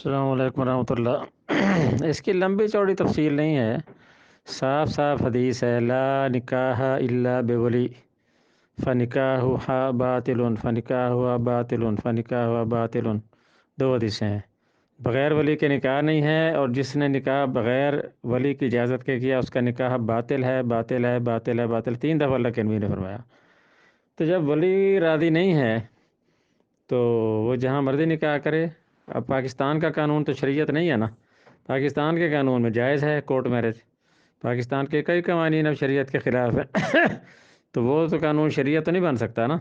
السلام علیکم ورحمۃ اللہ۔ اس کی لمبی چوڑی تفصیل نہیں ہے، صاف صاف حدیث ہے، لا نکاح الا بولی فنکاحہ باطل فنکاحہ باطل فنکاحہ باطل، دو حدیثیں ہیں۔ بغیر ولی کے نکاح نہیں ہے، اور جس نے نکاح بغیر ولی کی اجازت کے کیا اس کا نکاح باطل ہے باطل ہے باطل ہے باطل، 3 دفعہ اللہ کے نبی نے فرمایا۔ تو جب ولی راضی نہیں ہے تو وہ جہاں مرضی نکاح کرے۔ اب پاکستان کا قانون تو شریعت نہیں ہے نا، پاکستان کے قانون میں جائز ہے کورٹ میرج، پاکستان کے کئی قوانین اب شریعت کے خلاف ہیں تو وہ تو قانون شریعت تو نہیں بن سکتا نا،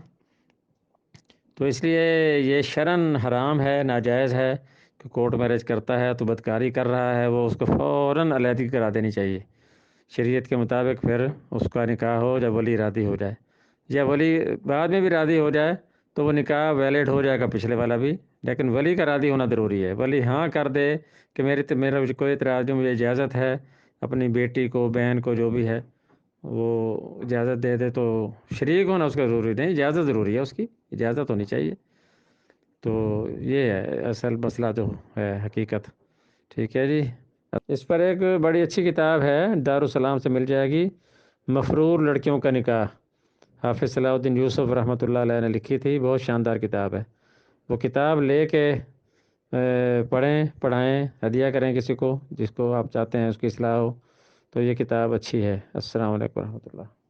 تو اس لیے یہ شرعاً حرام ہے، ناجائز ہے کہ کورٹ میرج کرتا ہے تو بدکاری کر رہا ہے، وہ اس کو فوراً علیحدگی کرا دینی چاہیے شریعت کے مطابق، پھر اس کا نکاح ہو جب ولی راضی ہو جائے، یا ولی بعد میں بھی راضی ہو جائے تو وہ نکاح ویلڈ ہو جائے گا پچھلے والا بھی، لیکن ولی کا راضی ہونا ضروری ہے۔ ولی ہاں کر دے کہ میرا کوئی اعتراض نہیں، مجھے اجازت ہے، اپنی بیٹی کو بہن کو جو بھی ہے وہ اجازت دے دے، تو شریک ہونا اس کا ضروری نہیں، اجازت ضروری ہے، اس کی اجازت ہونی چاہیے۔ تو یہ ہے اصل مسئلہ جو ہے، حقیقت، ٹھیک ہے جی۔ اس پر ایک بڑی اچھی کتاب ہے، دارالسلام سے مل جائے گی، مفرور لڑکیوں کا نکاح، حافظ صلاح الدین یوسف رحمۃ اللہ علیہ نے لکھی تھی، بہت شاندار کتاب ہے۔ وہ کتاب لے کے پڑھیں، پڑھائیں، ہدیہ کریں کسی کو جس کو آپ چاہتے ہیں اس کی اصلاح ہو، تو یہ کتاب اچھی ہے۔ السلام علیکم ورحمۃ اللہ۔